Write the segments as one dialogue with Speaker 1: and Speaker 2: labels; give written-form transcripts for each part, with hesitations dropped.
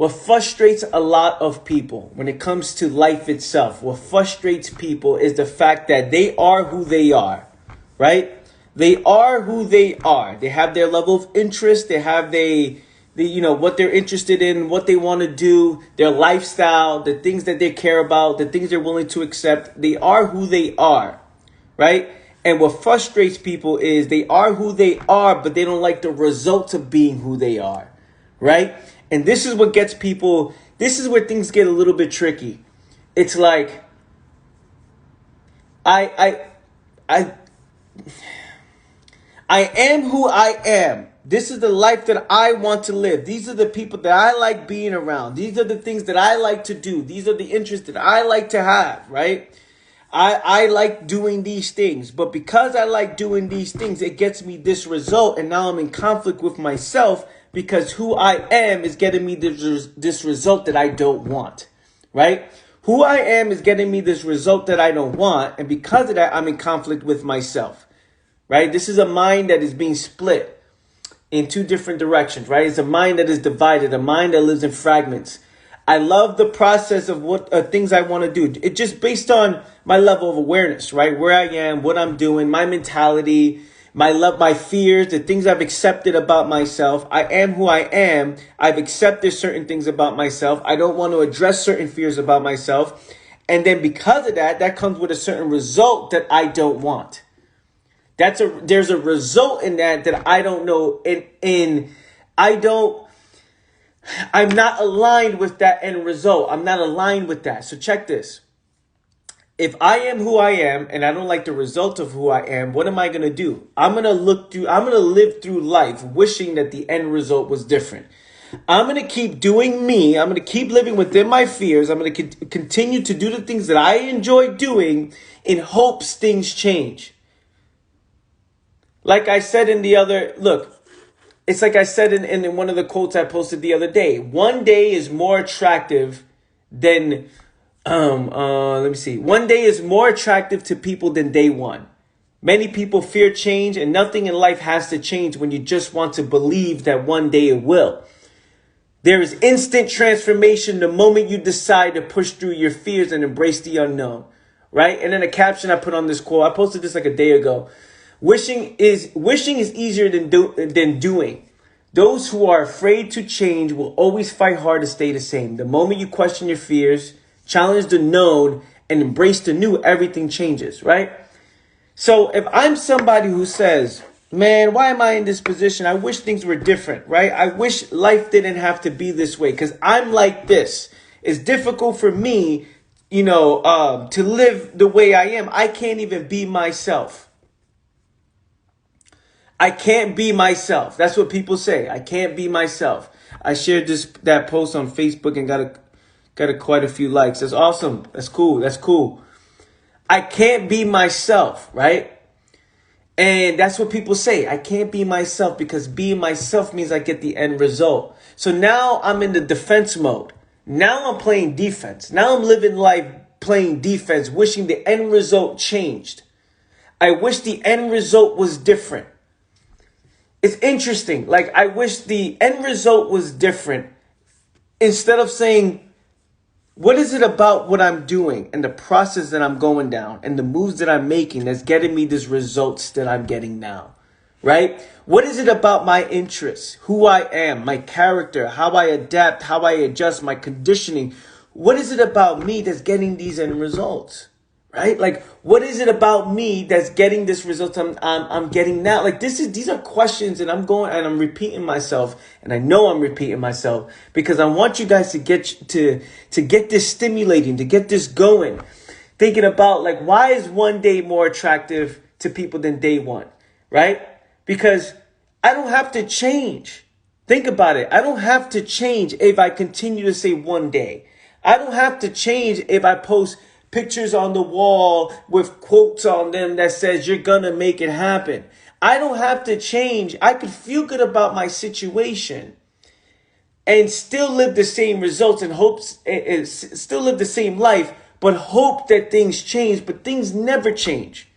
Speaker 1: What frustrates a lot of people when it comes to life itself, what frustrates people is the fact that they are who they are, right? They are who they are. They have their level of interest. They have what they're interested in, what they want to do, their lifestyle, the things that they care about, the things they're willing to accept. They are who they are, right? And what frustrates people is they are who they are, but they don't like the results of being who they are, right? And this is what gets people, this is where things get a little bit tricky. It's like, I am who I am. This is the life that I want to live. These are the people that I like being around. These are the things that I like to do. These are the interests that I like to have, right? I like doing these things. But because I like doing these things, it gets me this result. And now I'm in conflict with myself because who I am is getting me this result that I don't want, right? Who I am is getting me this result that I don't want. And because of that, I'm in conflict with myself, right? This is a mind that is being split in two different directions, right? It's a mind that is divided, a mind that lives in fragments. I love the process of what things I want to do. It's just based on my level of awareness, right? Where I am, what I'm doing, my mentality, my fears, the things I've accepted about myself. I am who I am. I've accepted certain things about myself. I don't want to address certain fears about myself. And then because of that, that comes with a certain result that I don't want. There's a result in that I don't know. I'm not aligned with that end result. I'm not aligned with that. So check this. If I am who I am and I don't like the result of who I am, what am I going to do? I'm going to live through life wishing that the end result was different. I'm going to keep doing me. I'm going to keep living within my fears. I'm going to continue to do the things that I enjoy doing in hopes things change. Like I said it's like I said in one of the quotes I posted the other day. One day is more attractive than, One day is more attractive to people than day one. Many people fear change, and nothing in life has to change when you just want to believe that one day it will. There is instant transformation the moment you decide to push through your fears and embrace the unknown, right? And then a caption I put on this quote, I posted this like a day ago. Wishing is easier than doing. Those who are afraid to change will always fight hard to stay the same. The moment you question your fears, challenge the known, and embrace the new, everything changes, right? So if I'm somebody who says, man, why am I in this position? I wish things were different, right? I wish life didn't have to be this way because I'm like this. It's difficult for me, to live the way I am. I can't even be myself. I can't be myself. That's what people say. I can't be myself. I shared that post on Facebook and got quite a few likes. That's awesome. That's cool. I can't be myself, right? And that's what people say. I can't be myself because being myself means I get the end result. So now I'm in the defense mode. Now I'm playing defense. Now I'm living life playing defense, wishing the end result changed. I wish the end result was different. It's interesting. Like, I wish the end result was different. Instead of saying, what is it about what I'm doing and the process that I'm going down and the moves that I'm making that's getting me these results that I'm getting now, right? What is it about my interests, who I am, my character, how I adapt, how I adjust, my conditioning? What is it about me that's getting these end results? Right? Like, what is it about me that's getting this result I'm getting now? Like, these are questions, and I'm repeating myself, and I know I'm repeating myself because I want you guys to get this stimulating, to get this going. Thinking about, like, why is one day more attractive to people than day one? Right? Because I don't have to change. Think about it. I don't have to change if I continue to say one day. I don't have to change if I post pictures on the wall with quotes on them that says you're gonna make it happen. I don't have to change. I could feel good about my situation and still live the same results and still live the same life, but hope that things change, but things never change.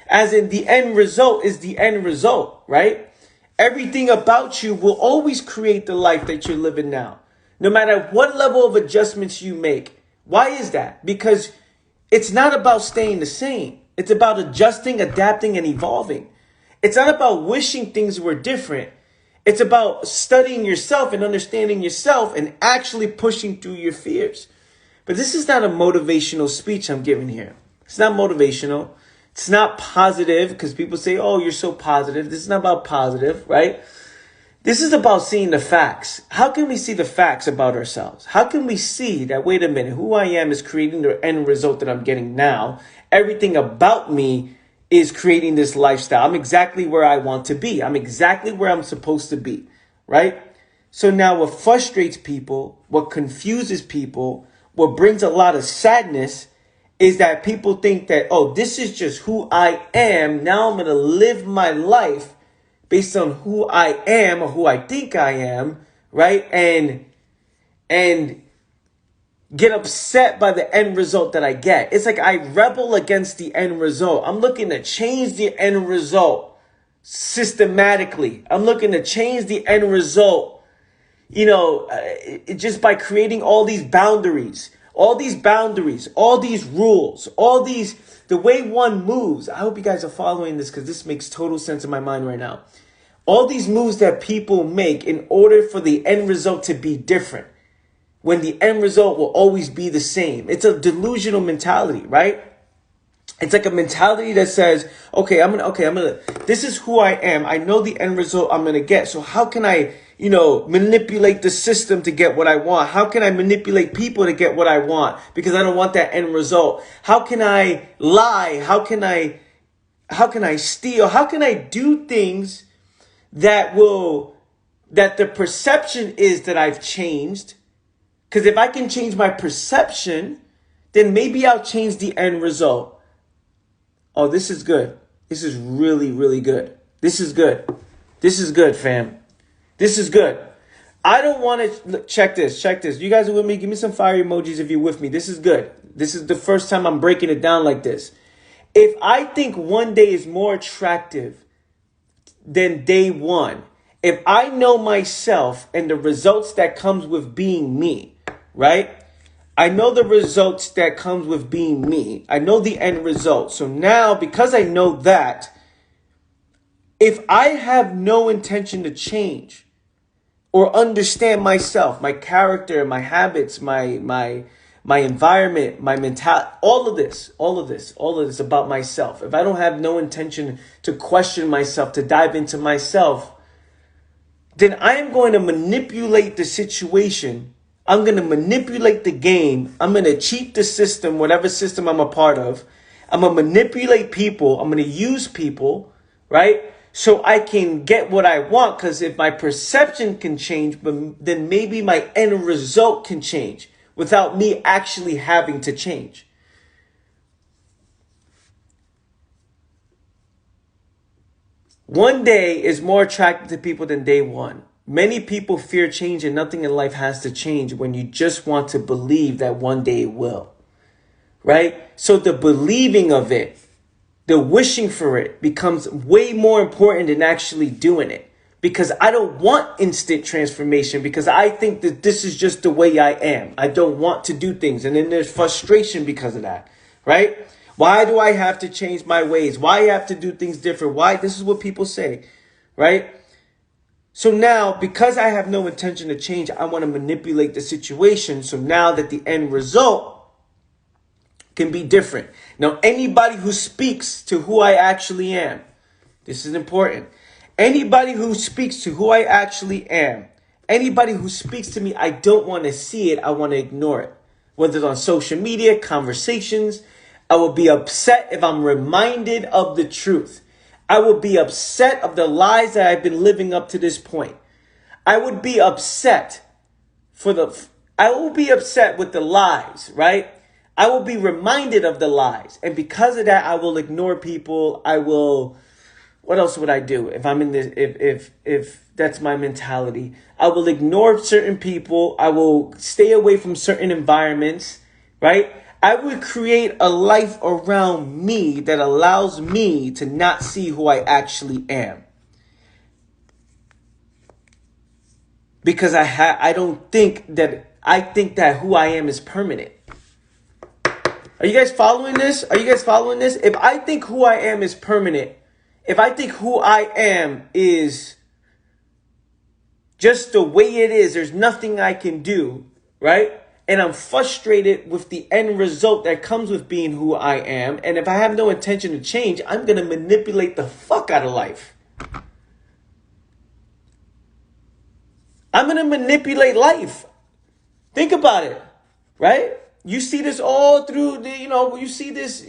Speaker 1: As in, the end result is the end result, right? Everything about you will always create the life that you're living now. No matter what level of adjustments you make. Why is that? Because it's not about staying the same. It's about adjusting, adapting, and evolving. It's not about wishing things were different. It's about studying yourself and understanding yourself and actually pushing through your fears. But this is not a motivational speech I'm giving here. It's not motivational. It's not positive because people say, oh, you're so positive. This is not about positive, right? This is about seeing the facts. How can we see the facts about ourselves? How can we see that, wait a minute, who I am is creating the end result that I'm getting now. Everything about me is creating this lifestyle. I'm exactly where I want to be. I'm exactly where I'm supposed to be, right? So now what frustrates people, what confuses people, what brings a lot of sadness is that people think that, oh, this is just who I am. Now I'm going to live my life based on who I am or who I think I am, right? And get upset by the end result that I get. It's like I rebel against the end result. I'm looking to change the end result systematically. I'm looking to change the end result, just by creating all these boundaries, all these rules, the way one moves. I hope you guys are following this because this makes total sense in my mind right now. All these moves that people make in order for the end result to be different, when the end result will always be the same. It's a delusional mentality, right? It's like a mentality that says, this is who I am. I know the end result I'm going to get. So how can I, manipulate the system to get what I want? How can I manipulate people to get what I want? Because I don't want that end result. How can I lie? How can I steal? How can I do things that the perception is that I've changed? Because if I can change my perception, then maybe I'll change the end result. Oh, this is good. This is really, really good. This is good. This is good, fam. This is good. I don't want to check this. You guys are with me? Give me some fire emojis if you're with me. This is good. This is the first time I'm breaking it down like this. If I think one day is more attractive than day one, if I know myself and the results that comes with being me, right? I know the results that comes with being me. I know the end result. So now, because I know that, if I have no intention to change or understand myself, my character, my habits, my environment, my mentality, all of this about myself. If I don't have no intention to question myself, to dive into myself, then I am going to manipulate the situation. I'm going to manipulate the game. I'm going to cheat the system, whatever system I'm a part of. I'm going to manipulate people. I'm going to use people, right? So I can get what I want, because if my perception can change, then maybe my end result can change without me actually having to change. One day is more attractive to people than day one. Many people fear change, and nothing in life has to change when you just want to believe that one day it will, right? So the believing of it, the wishing for it becomes way more important than actually doing it, because I don't want instant transformation, because I think that this is just the way I am. I don't want to do things. And then there's frustration because of that, right? Why do I have to change my ways? Why I have to do things different? Why? This is what people say, right? So now, because I have no intention to change, I want to manipulate the situation. So now that the end result can be different. Now, anybody who speaks to who I actually am, this is important. Anybody who speaks to who I actually am, anybody who speaks to me, I don't want to see it. I want to ignore it. Whether it's on social media, conversations, I will be upset if I'm reminded of the truth. I will be upset of the lies that I've been living up to this point. I would be upset I will be upset with the lies, right? I will be reminded of the lies. And because of that, I will ignore people. What else would I do if I'm in this, if that's my mentality? I will ignore certain people. I will stay away from certain environments, right? I would create a life around me that allows me to not see who I actually am. Because I think that who I am is permanent. Are you guys following this? If I think who I am is permanent, if I think who I am is just the way it is, there's nothing I can do, right? And I'm frustrated with the end result that comes with being who I am. And if I have no intention to change, I'm going to manipulate the fuck out of life. I'm going to manipulate life. Think about it, right? You see this all through you see this,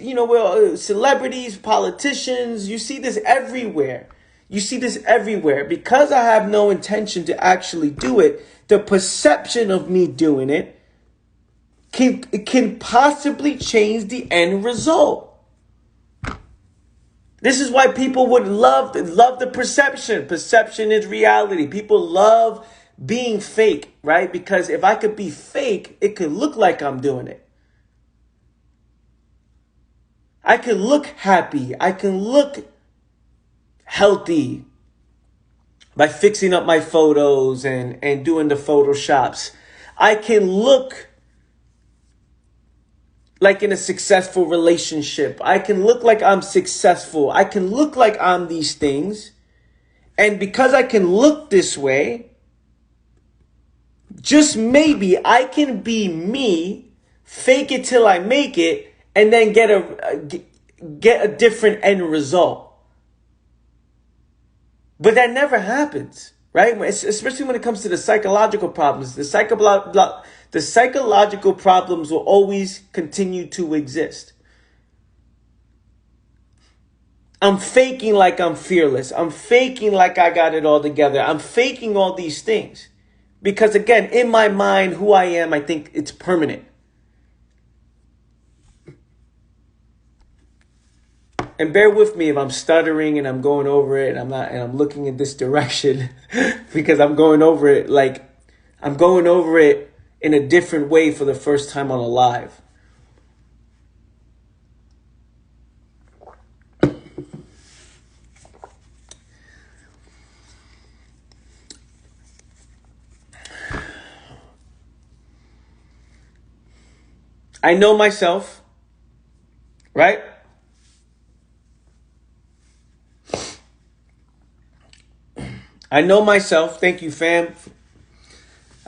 Speaker 1: celebrities, politicians, you see this everywhere. Because I have no intention to actually do it, the perception of me doing it can possibly change the end result. This is why people would love the perception. Perception is reality. People love being fake, right? Because if I could be fake, it could look like I'm doing it. I can look happy. I can look healthy by fixing up my photos and doing the photoshops. I can look like in a successful relationship. I can look like I'm successful. I can look like I'm these things. And because I can look this way, just maybe I can be me, fake it till I make it, and then get a different end result. But that never happens, right? Especially when it comes to the psychological problems. The psychological problems will always continue to exist. I'm faking like I'm fearless. I'm faking like I got it all together. I'm faking all these things. Because again, in my mind, who I am, I think it's permanent. And bear with me if I'm stuttering and I'm going over it and I'm looking in this direction because I'm going over it in a different way for the first time on a live. I know myself, right? I know myself. Thank you, fam.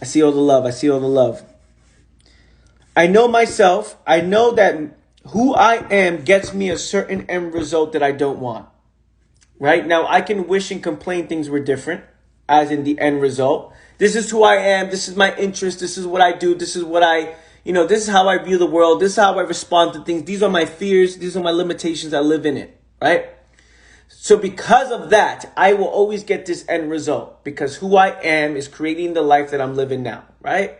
Speaker 1: I see all the love. I know myself. I know that who I am gets me a certain end result that I don't want. Right? Now, I can wish and complain things were different, as in the end result. This is who I am. This is my interest. This is what I do. This is what this is how I view the world. This is how I respond to things. These are my fears. These are my limitations. I live in it. Right? So because of that, I will always get this end result because who I am is creating the life that I'm living now, right?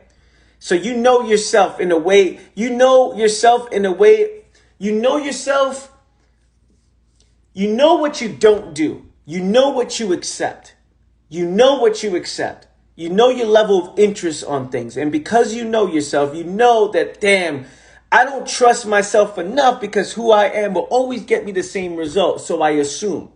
Speaker 1: So you know yourself in a way, you know what you don't do. You know what you accept. You know your level of interest on things. And because you know yourself, you know that, damn, I don't trust myself enough because who I am will always get me the same result. So I assume.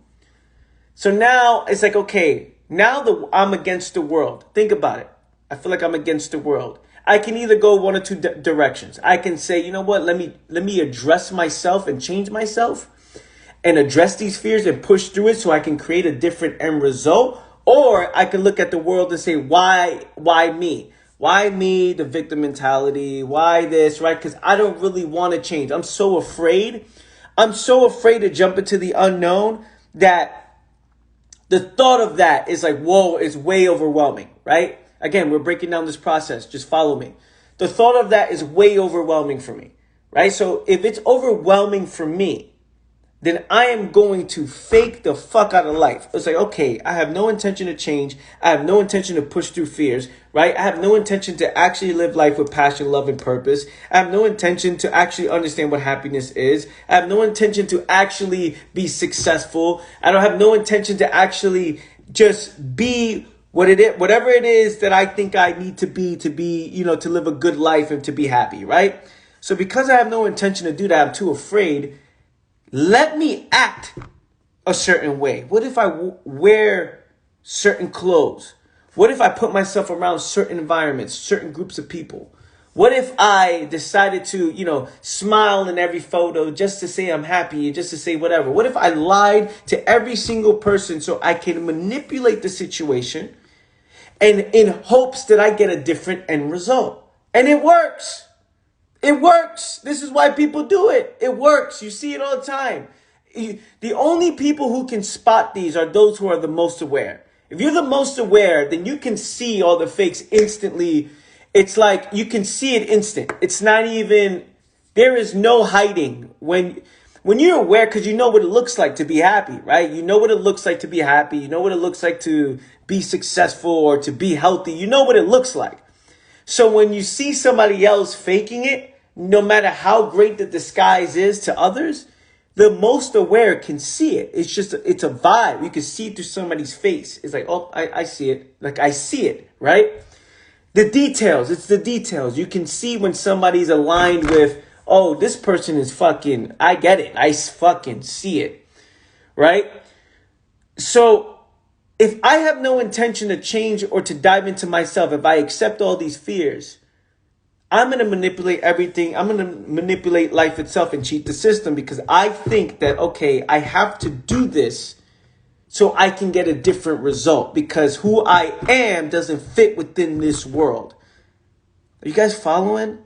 Speaker 1: So now it's like, okay, now I'm against the world. Think about it. I feel like I'm against the world. I can either go one or two directions. I can say, you know what, let me address myself and change myself and address these fears and push through it so I can create a different end result. Or I can look at the world and say, why me? Why me, the victim mentality? Why this, right? Because I don't really want to change. I'm so afraid to jump into the unknown that the thought of that is like, whoa, it's way overwhelming, right? Again, we're breaking down this process. Just follow me. The thought of that is way overwhelming for me, right? So if it's overwhelming for me, then I am going to fake the fuck out of life. It's like, okay, I have no intention to change. I have no intention to push through fears, right? I have no intention to actually live life with passion, love, and purpose. I have no intention to actually understand what happiness is. I have no intention to actually be successful. I don't have no intention to actually just be whatever it is that I think I need to be, to live a good life and to be happy, right? So because I have no intention to do that, I'm too afraid. Let me act a certain way. What if I wear certain clothes? What if I put myself around certain environments, certain groups of people? What if I decided to, smile in every photo just to say I'm happy and just to say whatever? What if I lied to every single person so I can manipulate the situation and in hopes that I get a different end result? And it works. It works. This is why people do it. It works. You see it all the time. The only people who can spot these are those who are the most aware. If you're the most aware, then you can see all the fakes instantly. It's like you can see it instant. It's not even, there is no hiding when you're aware, because you know what it looks like to be happy, right? You know what it looks like to be happy. You know what it looks like to be successful or to be healthy. You know what it looks like. So when you see somebody else faking it, no matter how great the disguise is to others, the most aware can see it. It's a vibe. You can see it through somebody's face. It's like, oh, I see it. Like, I see it, right? The details. It's the details. You can see when somebody's aligned with, oh, this person is fucking, I get it. I fucking see it, right? So if I have no intention to change or to dive into myself, if I accept all these fears, I'm going to manipulate everything. I'm going to manipulate life itself and cheat the system because I think that, okay, I have to do this so I can get a different result because who I am doesn't fit within this world. Are you guys following?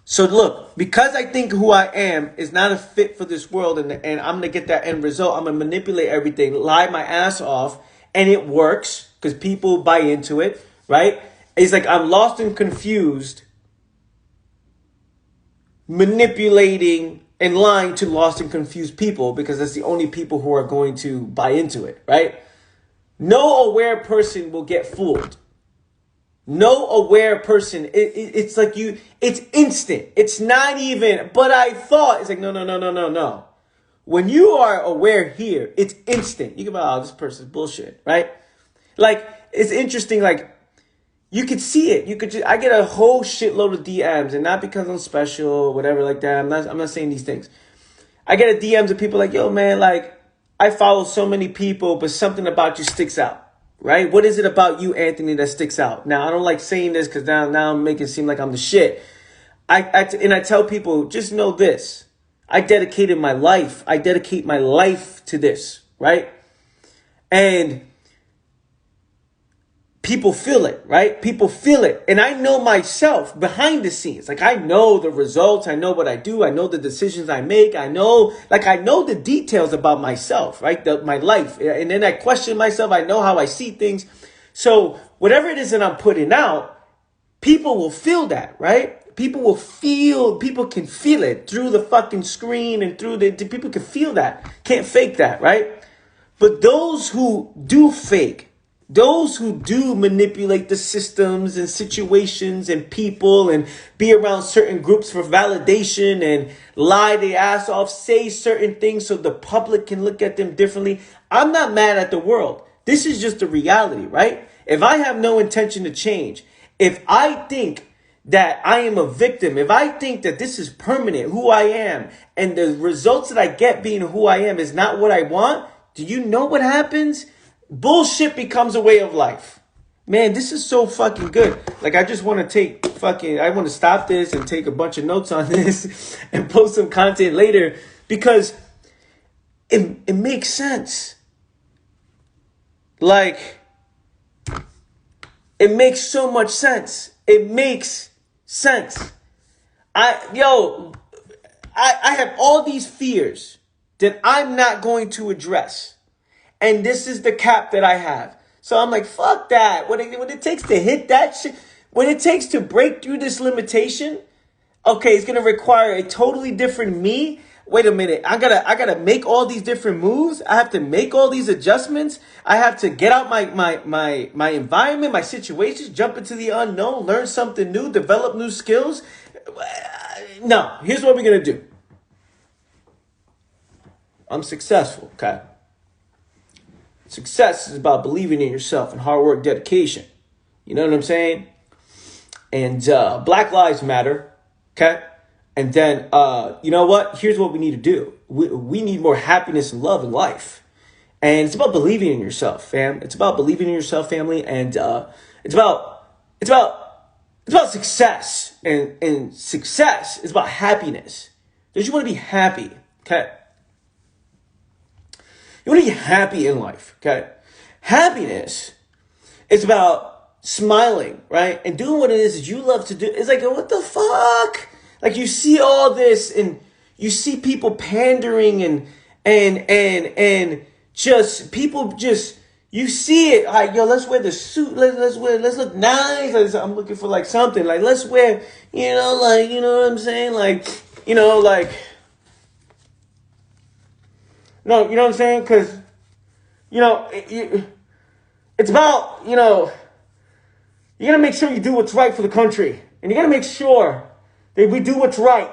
Speaker 1: So look, because I think who I am is not a fit for this world and I'm going to get that end result, I'm going to manipulate everything, lie my ass off, and it works because people buy into it, right? It's like I'm lost and confused, manipulating and lying to lost and confused people because that's the only people who are going to buy into it, right? No aware person will get fooled. No aware person, it's like it's instant. It's not even, but I thought, it's like, no. When you are aware here, it's instant. You can be like, oh, this person's bullshit, right? Like, it's interesting, like, you could see it. I get a whole shitload of DMs, and not because I'm special or whatever like that. I'm not saying these things. I get a DMs of people like, yo, man, like, I follow so many people, but something about you sticks out, right? What is it about you, Anthony, that sticks out? Now, I don't like saying this because now I'm making it seem like I'm the shit. And I tell people, just know this. I dedicated my life. I dedicate my life to this, right? And people feel it, right? People feel it. And I know myself behind the scenes. Like, I know the results. I know what I do. I know the decisions I make. I know the details about myself, right? My life. And then I question myself. I know how I see things. So whatever it is that I'm putting out, people will feel that, right? People can feel it through the fucking screen and people can feel that. Can't fake that, right? But those who do fake, those who do manipulate the systems and situations and people and be around certain groups for validation and lie their ass off, say certain things so the public can look at them differently. I'm not mad at the world. This is just the reality, right? If I have no intention to change, if I think that I am a victim, if I think that this is permanent, who I am, and the results that I get being who I am is not what I want, do you know what happens? Bullshit becomes a way of life. Man, this is so fucking good. Like, I just want to I want to stop this and take a bunch of notes on this and post some content later because it makes sense. Like, it makes so much sense. It makes sense. I have all these fears that I'm not going to address. And this is the cap that I have. So I'm like, fuck that. When it takes to hit that shit, when it takes to break through this limitation, okay, it's going to require a totally different me. Wait a minute. I gotta make all these different moves. I have to make all these adjustments. I have to get out my environment, my situations, jump into the unknown, learn something new, develop new skills. No, here's what we're going to do. I'm successful, okay? Success is about believing in yourself and hard work, dedication. You know what I'm saying? And Black Lives Matter, okay? And then, you know what? Here's what we need to do. We need more happiness and love in life. And it's about believing in yourself, fam. It's about believing in yourself, family. And it's about success. And success is about happiness. Don't you want to be happy? Okay. You want to be happy in life. Okay. Happiness is about smiling, right? And doing what it is that you love to do. It's like, what the fuck? Like, you see all this and you see people pandering and just people just, you see it like, yo, let's wear the suit. Let's look nice. I'm looking for like something like, let's wear, like, you know what I'm saying? Like, like, no, you know what I'm saying? Cause, it's about, you gotta make sure you do what's right for the country. And you gotta make sure that we do what's right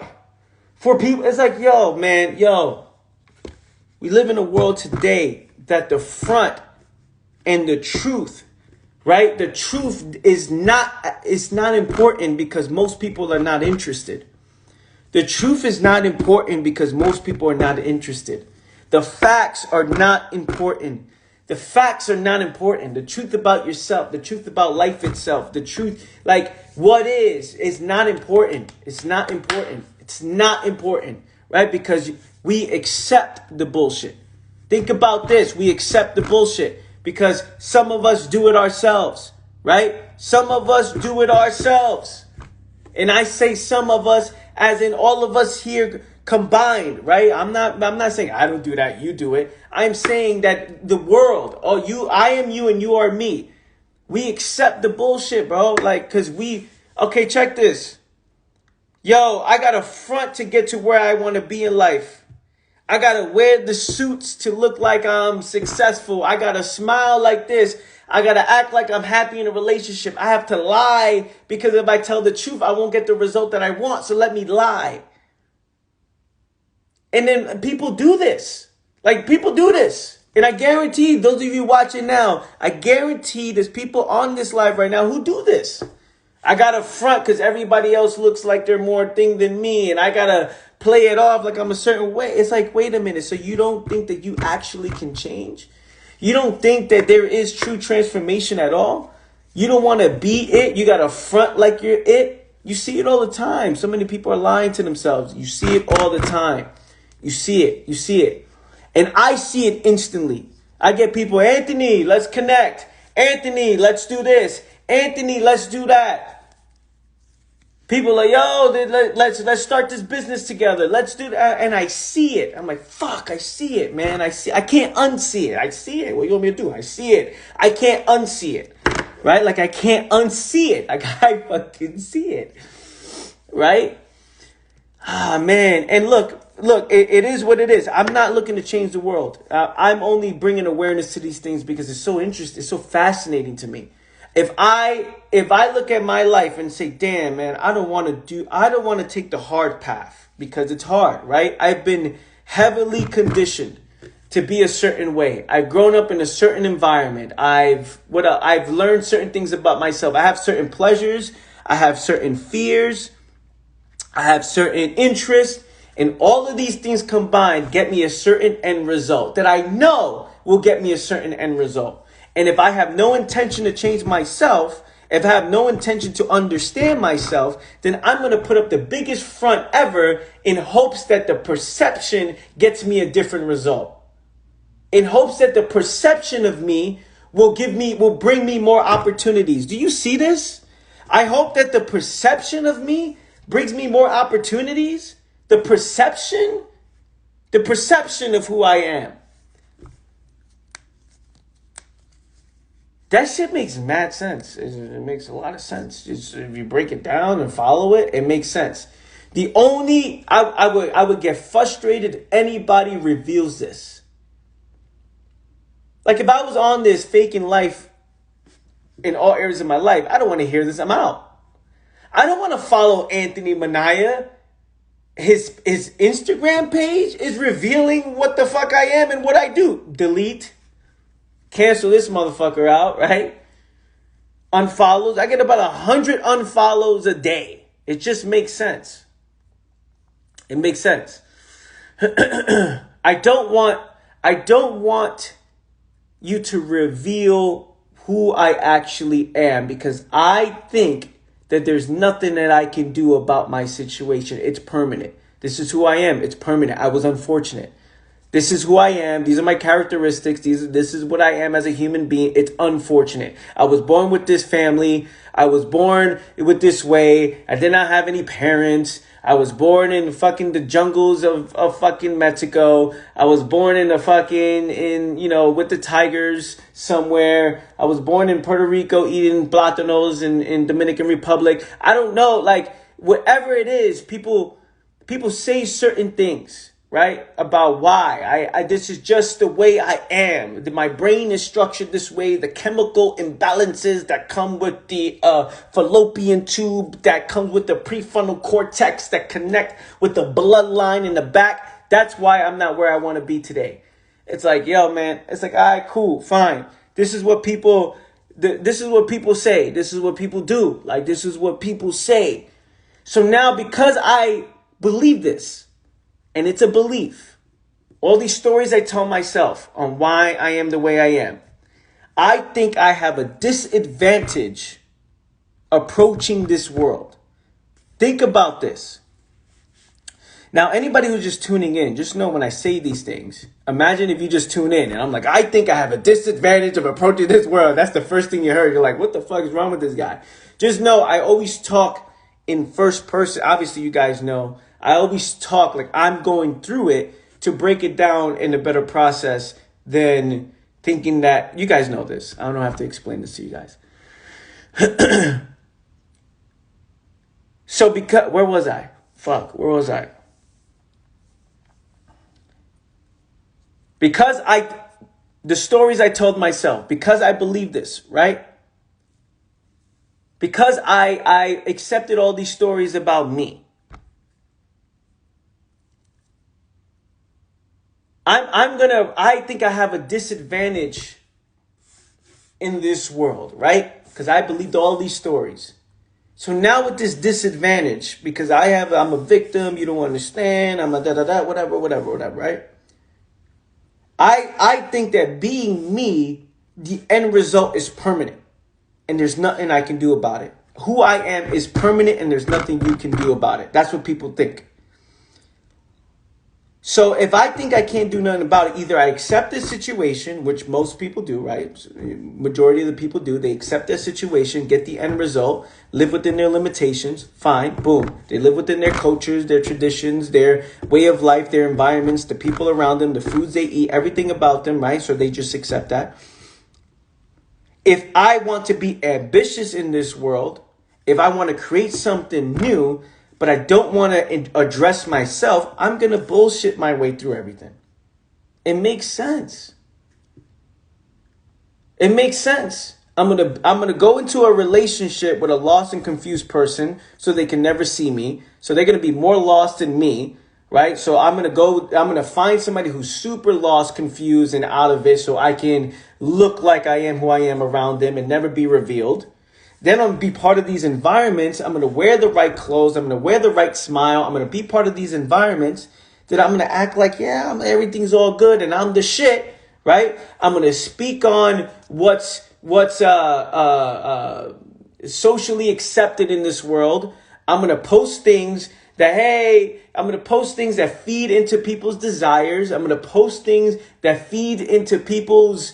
Speaker 1: for people. It's like, we live in a world today that the front and the truth, right? The truth is not important because most people are not interested. The truth is not important because most people are not interested. The facts are not important. The facts are not important. The truth about yourself, the truth about life itself, the truth, like what is not important. It's not important. It's not important, right? Because we accept the bullshit. Think about this. We accept the bullshit because some of us do it ourselves, right? Some of us do it ourselves. And I say some of us as in all of us here combined, right? I'm not saying I don't do that, you do it. I'm saying that the world, I am you and you are me. We accept the bullshit, bro. Like, okay, check this. Yo, I got a front to get to where I want to be in life. I got to wear the suits to look like I'm successful. I got to smile like this. I got to act like I'm happy in a relationship. I have to lie because if I tell the truth, I won't get the result that I want. So let me lie. And then people do this. Like, people do this. And I guarantee those of you watching now, I guarantee there's people on this live right now who do this. I got to front because everybody else looks like they're more thing than me. And I got to play it off like I'm a certain way. It's like, wait a minute. So you don't think that you actually can change? You don't think that there is true transformation at all? You don't want to be it? You got to front like you're it? You see it all the time. So many people are lying to themselves. You see it all the time. You see it. You see it. And I see it instantly. I get people, Anthony, let's connect. Anthony, let's do this. Anthony, let's do that. People are like, yo, let's start this business together. Let's do that. And I see it. I'm like, fuck, I see it, man. I can't unsee it. I see it. What you want me to do? I see it. I can't unsee it. Right? Like, I can't unsee it. Like, I fucking see it. Right? Ah, man. And look, it is what it is. I'm not looking to change the world. I'm only bringing awareness to these things because it's so interesting. It's so fascinating to me. If I look at my life and say, damn, man, I don't want to take the hard path because it's hard, right? I've been heavily conditioned to be a certain way. I've grown up in a certain environment. I've learned certain things about myself. I have certain pleasures. I have certain fears. I have certain interests. And all of these things combined get me a certain end result that I know will get me a certain end result. And if I have no intention to change myself, if I have no intention to understand myself, then I'm going to put up the biggest front ever in hopes that the perception gets me a different result. In hopes that the perception of me will bring me more opportunities. Do you see this? I hope that the perception of me brings me more opportunities. The perception of who I am. That shit makes mad sense. It makes a lot of sense. Just if you break it down and follow it, it makes sense. I would get frustrated if anybody reveals this. Like, if I was on this faking life in all areas of my life, I don't want to hear this. I'm out. I don't want to follow Anthony Manaya. His Instagram page is revealing what the fuck I am and what I do. Delete. Cancel this motherfucker out, right? Unfollows. I get about 100 unfollows a day. It just makes sense. It makes sense. I don't want you to reveal who I actually am, because I think that there's nothing that I can do about my situation. It's permanent. This is who I am. It's permanent. I was unfortunate. This is who I am. These are my characteristics. This is what I am as a human being. It's unfortunate. I was born with this family. I was born with this way. I did not have any parents. I was born in fucking the jungles of fucking Mexico. I was born in with the tigers somewhere. I was born in Puerto Rico eating plátanos in Dominican Republic. I don't know, like, whatever it is, people say certain things, right? About why. This is just the way I am. My brain is structured this way. The chemical imbalances that come with the fallopian tube, that comes with the prefrontal cortex, that connect with the bloodline in the back. That's why I'm not where I want to be today. It's like, yo, man, it's like, all right, cool, fine. This is what people say. This is what people do. Like, this is what people say. So now, because I believe this, and it's a belief, all these stories I tell myself on why I am the way I am, I think I have a disadvantage approaching this world. Think about this. Now, anybody who's just tuning in, just know when I say these things, imagine if you just tune in and I'm like, I think I have a disadvantage of approaching this world. That's the first thing you heard. You're like, what the fuck is wrong with this guy? Just know I always talk in first person. Obviously, you guys know I always talk like I'm going through it to break it down in a better process than thinking that, you guys know this. I don't have to explain this to you guys. So where was I? Where was I? Because the stories I told myself, because I believe this, right? Because I accepted all these stories about me. I think I have a disadvantage in this world, right? Because I believed all these stories. So now with this disadvantage, because I'm a victim, you don't understand, I'm a whatever, right? I think that being me, the end result is permanent. And there's nothing I can do about it. Who I am is permanent and there's nothing you can do about it. That's what people think. So if I think I can't do nothing about it, either I accept this situation, which most people do, right? Majority of the people do. They accept their situation, get the end result, live within their limitations. Fine, boom. They live within their cultures, their traditions, their way of life, their environments, the people around them, the foods they eat, everything about them, right? So they just accept that. If I want to be ambitious in this world, if I want to create something new, but I don't want to address myself, I'm going to bullshit my way through everything. It makes sense. It makes sense. I'm going to go into a relationship with a lost and confused person so they can never see me. So they're going to be more lost than me, right? So I'm going to find somebody who's super lost, confused, and out of it so I can look like I am who I am around them and never be revealed. Then I'm going to be part of these environments. I'm going to wear the right clothes. I'm going to wear the right smile. I'm going to be part of these environments that I'm going to act like, yeah, everything's all good and I'm the shit, right? I'm going to speak on what's socially accepted in this world. I'm going to post things that, hey, I'm going to post things that feed into people's desires. I'm going to post things that feed into people's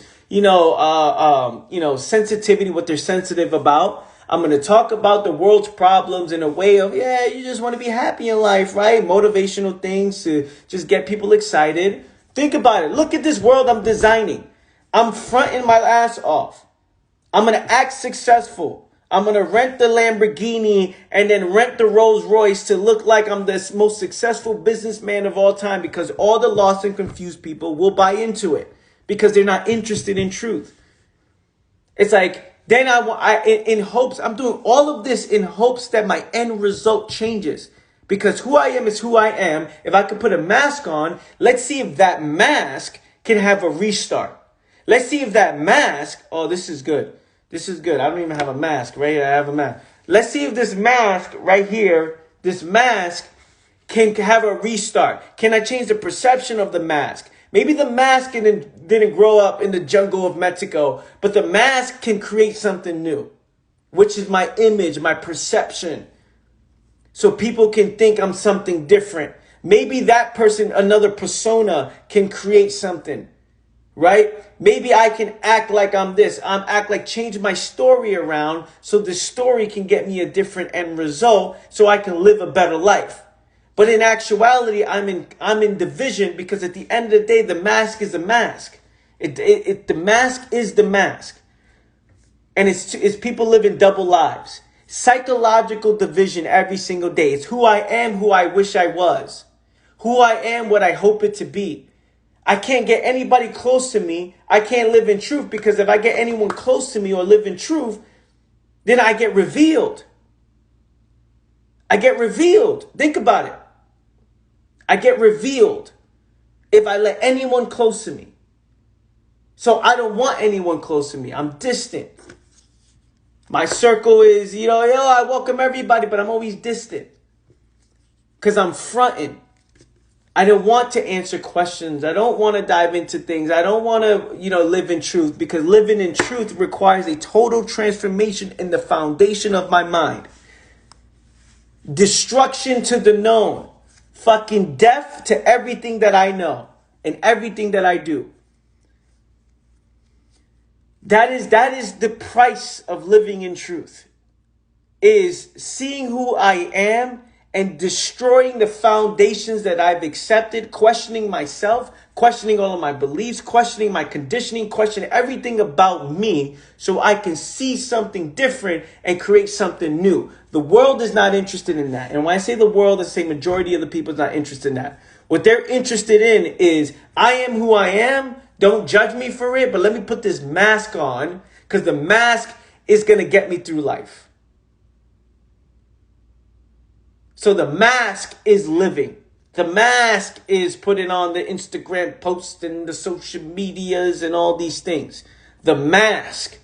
Speaker 1: sensitivity, what they're sensitive about. I'm going to talk about the world's problems in a way of, yeah, you just want to be happy in life, right? Motivational things to just get people excited. Think about it. Look at this world I'm designing. I'm fronting my ass off. I'm going to act successful. I'm going to rent the Lamborghini and then rent the Rolls Royce to look like I'm the most successful businessman of all time, because all the lost and confused people will buy into it. Because they're not interested in truth. It's like, then in hopes, I'm doing all of this in hopes that my end result changes. Because who I am is who I am. If I could put a mask on, let's see if that mask can have a restart. Let's see if that mask, oh, this is good. This is good. I don't even have a mask, right? I have a mask. Let's see if this mask right here, this mask can have a restart. Can I change the perception of the mask? Maybe the mask can didn't grow up in the jungle of Mexico, but the mask can create something new, which is my image, my perception. So people can think I'm something different. Maybe that person, another persona, can create something, right? Maybe I can act like I'm this. Change my story around so the story can get me a different end result so I can live a better life. But in actuality, I'm in division because at the end of the day, the mask is a mask. The mask is the mask. And it's people living double lives. Psychological division every single day. It's who I am, who I wish I was. Who I am, what I hope it to be. I can't get anybody close to me. I can't live in truth because if I get anyone close to me or live in truth, then I get revealed. I get revealed. Think about it. I get revealed if I let anyone close to me. So I don't want anyone close to me. I'm distant. My circle is, I welcome everybody, but I'm always distant. Because I'm fronting. I don't want to answer questions. I don't want to dive into things. I don't want to, live in truth. Because living in truth requires a total transformation in the foundation of my mind. Destruction to the known. Fucking death to everything that I know. And everything that I do. That is the price of living in truth. Is seeing who I am and destroying the foundations that I've accepted, questioning myself, questioning all of my beliefs, questioning my conditioning, questioning everything about me so I can see something different and create something new. The world is not interested in that. And when I say the world, I say majority of the people is not interested in that. What they're interested in is I am who I am. Don't judge me for it, but let me put this mask on because the mask is going to get me through life. So the mask is living. The mask is putting on the Instagram posts and the social medias and all these things. The mask.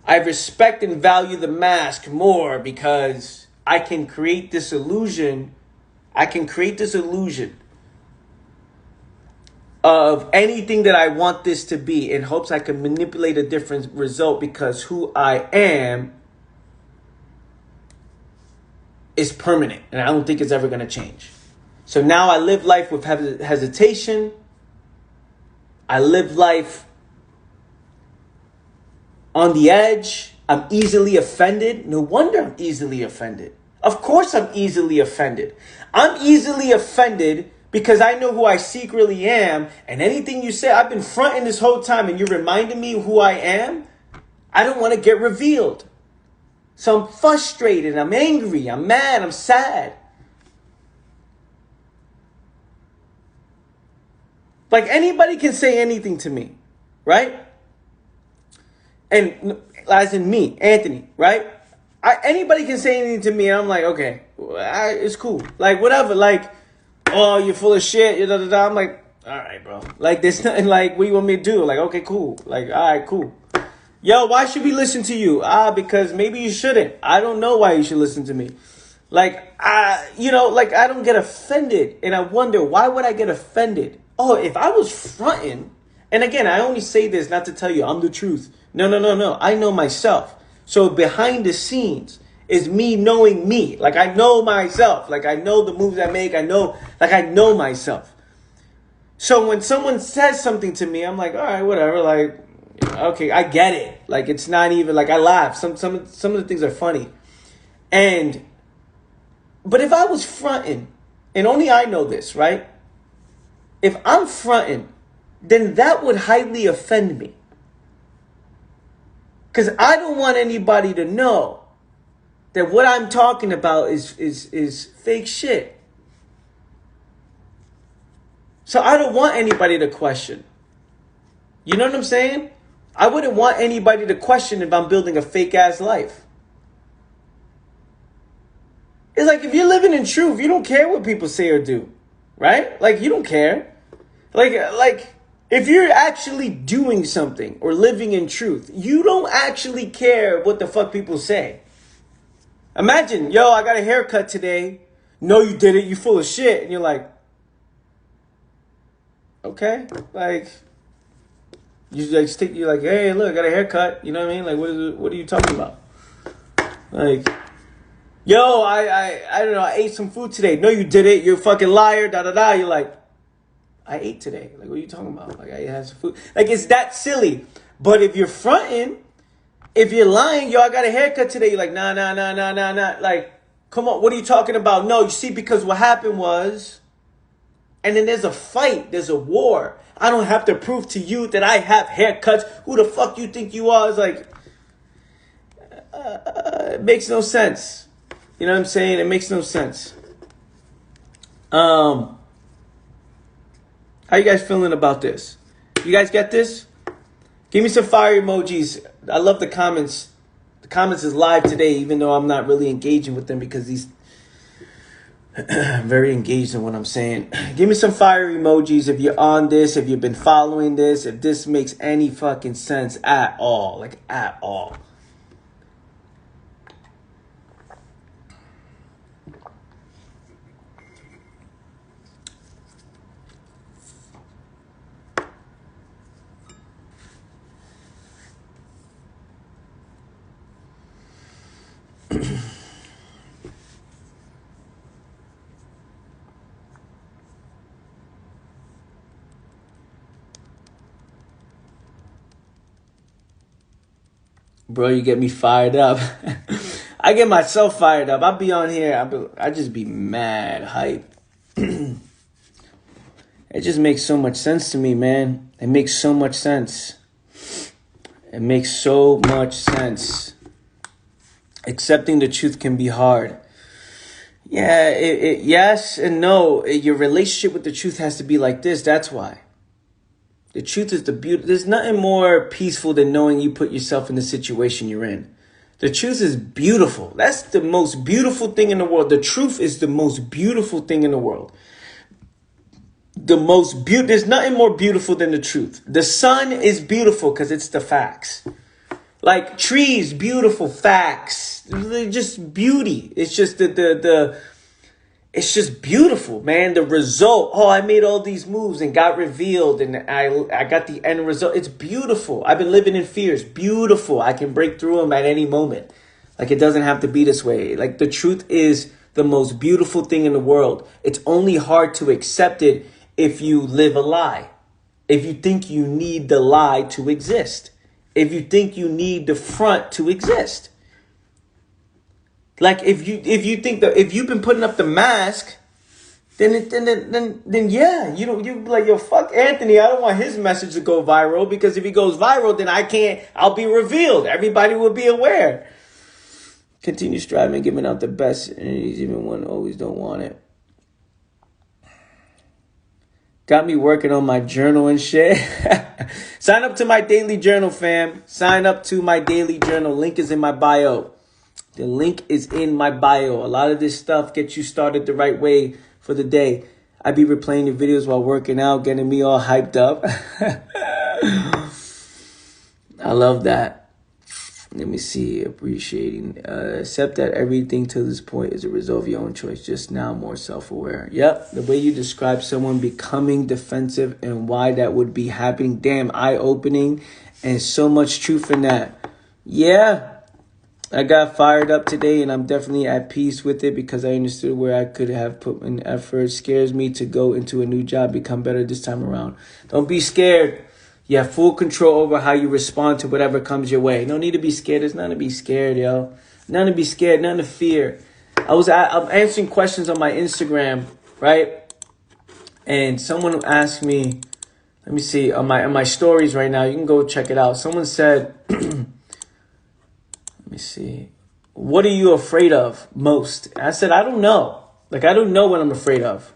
Speaker 1: I respect and value the mask more because I can create this illusion. Of anything that I want this to be in hopes I can manipulate a different result because who I am is permanent and I don't think it's ever going to change. So now I live life with hesitation. I live life on the edge. I'm easily offended. No wonder I'm easily offended. Of course I'm easily offended. I'm easily offended because I know who I secretly am. And anything you say, I've been fronting this whole time and you're reminding me who I am. I don't want to get revealed. So I'm frustrated. I'm angry. I'm mad. I'm sad. Like anybody can say anything to me, right? And as in me, Anthony, right? Anybody can say anything to me and I'm like, okay, it's cool. Like whatever, like, oh, you're full of shit. I'm like, all right, bro. Like there's nothing like, what do you want me to do? Like, okay, cool. Like, all right, cool. Yo, why should we listen to you? Because maybe you shouldn't. I don't know why you should listen to me. Like, I don't get offended. And I wonder, why would I get offended? Oh, if I was fronting, and again, I only say this not to tell you I'm the truth. No. I know myself. So behind the scenes is me knowing me. Like I know myself. Like I know the moves I make. I know myself. So when someone says something to me, I'm like, all right, whatever. Like, okay, I get it. Like it's not even like I laugh. Some of the things are funny. But if I was fronting, and only I know this, right? If I'm fronting, then that would highly offend me. Because I don't want anybody to know that what I'm talking about is fake shit. So I don't want anybody to question. You know what I'm saying? I wouldn't want anybody to question if I'm building a fake ass life. It's like if you're living in truth, you don't care what people say or do. Right? Like you don't care. Like if you're actually doing something or living in truth, you don't actually care what the fuck people say. Imagine, yo, I got a haircut today. No, you did it. You full of shit. And you're like, okay, like you're like, hey, look, I got a haircut. You know what I mean? Like, what are you talking about? Like, yo, I don't know. I ate some food today. No, you did it. You're a fucking liar. Da da da. You're like, I ate today. Like, what are you talking about? Like, I had some food. Like, it's that silly. But if you're fronting, if you're lying, yo, I got a haircut today. You're like, nah, nah, nah, nah, nah, nah. Like, come on, what are you talking about? No, you see, because what happened was, and then there's a fight, there's a war. I don't have to prove to you that I have haircuts. Who the fuck you think you are? It's like, it makes no sense. You know what I'm saying? It makes no sense. How you guys feeling about this? You guys get this? Give me some fire emojis. I love the comments. The comments is live today, even though I'm not really engaging with them because these very engaged in what I'm saying. Give me some fire emojis if you're on this, if you've been following this, if this makes any fucking sense at all. Like, at all. Bro, you get me fired up. I get myself fired up. I'll be on here. I just be mad hype. It just makes so much sense to me, man. It makes so much sense. It makes so much sense. Accepting the truth can be hard. Yeah, yes and no. Your relationship with the truth has to be like this. That's why. The truth is the beauty. There's nothing more peaceful than knowing you put yourself in the situation you're in. The truth is beautiful. That's the most beautiful thing in the world. The truth is the most beautiful thing in the world. There's nothing more beautiful than the truth. The sun is beautiful because it's the facts. Like trees, beautiful facts. They're just beauty. It's just it's just beautiful, man. The result. Oh, I made all these moves and got revealed and I got the end result. It's beautiful. I've been living in fears. Beautiful. I can break through them at any moment. Like, it doesn't have to be this way. Like, the truth is the most beautiful thing in the world. It's only hard to accept it if you live a lie. If you think you need the lie to exist. If you think you need the front to exist. Like, if you think that if you've been putting up the mask, then yeah, you like, yo, fuck Anthony. I don't want his message to go viral, because if he goes viral, then I'll be revealed. Everybody will be aware. Continue striving, giving out the best energies, even when always don't want it. Got me working on my journal and shit. Sign up to my daily journal, fam. Sign up to my daily journal. Link is in my bio. The link is in my bio. A lot of this stuff gets you started the right way for the day. I be replaying the videos while working out, getting me all hyped up. I love that. Let me see. Appreciating. Accept that everything to this point is a result of your own choice. Just now more self-aware. Yep. The way you describe someone becoming defensive and why that would be happening. Damn, eye-opening. And so much truth in that. Yeah. I got fired up today, and I'm definitely at peace with it because I understood where I could have put in effort. It scares me to go into a new job, become better this time around. Don't be scared. You have full control over how you respond to whatever comes your way. No need to be scared. There's nothing to be scared, yo. Nothing to be scared. Nothing to fear. I'm answering questions on my Instagram, right? And someone asked me, let me see, on my stories right now. You can go check it out. Someone said, let me see. What are you afraid of most? I said, I don't know. Like, I don't know what I'm afraid of.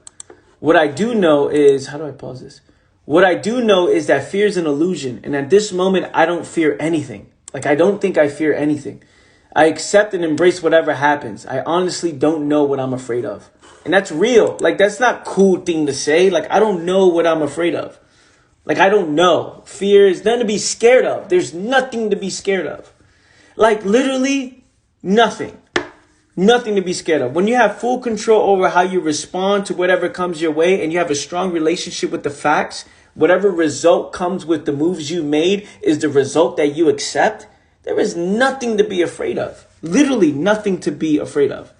Speaker 1: What I do know is, how do I pause this? What I do know is that fear is an illusion. And at this moment, I don't fear anything. Like, I don't think I fear anything. I accept and embrace whatever happens. I honestly don't know what I'm afraid of. And that's real. Like, that's not a cool thing to say. Like, I don't know what I'm afraid of. Like, I don't know. Fear is nothing to be scared of. There's nothing to be scared of. Like, literally nothing. Nothing to be scared of. When you have full control over how you respond to whatever comes your way and you have a strong relationship with the facts, whatever result comes with the moves you made is the result that you accept, there is nothing to be afraid of. Literally nothing to be afraid of.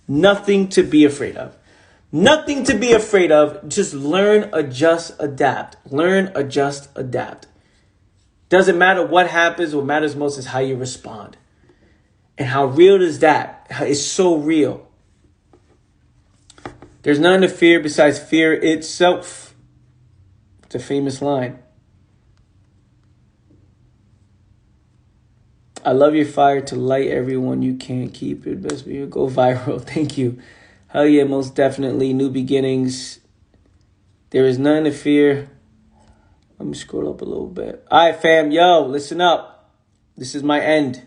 Speaker 1: Nothing to be afraid of. Nothing to be afraid of. Just learn, adjust, adapt. Learn, adjust, adapt. Doesn't matter what happens. What matters most is how you respond. And how real is that? It's so real. There's nothing to fear besides fear itself. It's a famous line. I love your fire to light everyone you can't keep. It best be go viral. Thank you. Hell yeah, most definitely. New beginnings. There is none to fear. Let me scroll up a little bit. All right, fam. Yo, listen up. This is my end.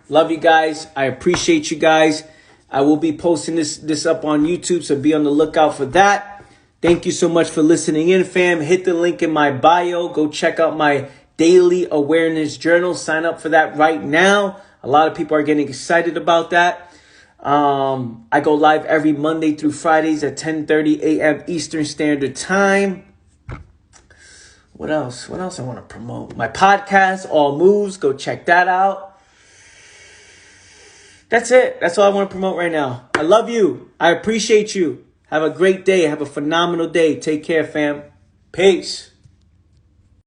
Speaker 1: Love you guys. I appreciate you guys. I will be posting this up on YouTube, so be on the lookout for that. Thank you so much for listening in, fam. Hit the link in my bio. Go check out my daily awareness journal. Sign up for that right now. A lot of people are getting excited about that. I go live every Monday through Fridays at 10:30 a.m. Eastern Standard Time. What else? What else I want to promote? My podcast, All Moves. Go check that out. That's it. That's all I want to promote right now. I love you. I appreciate you. Have a great day. Have a phenomenal day. Take care, fam. Peace.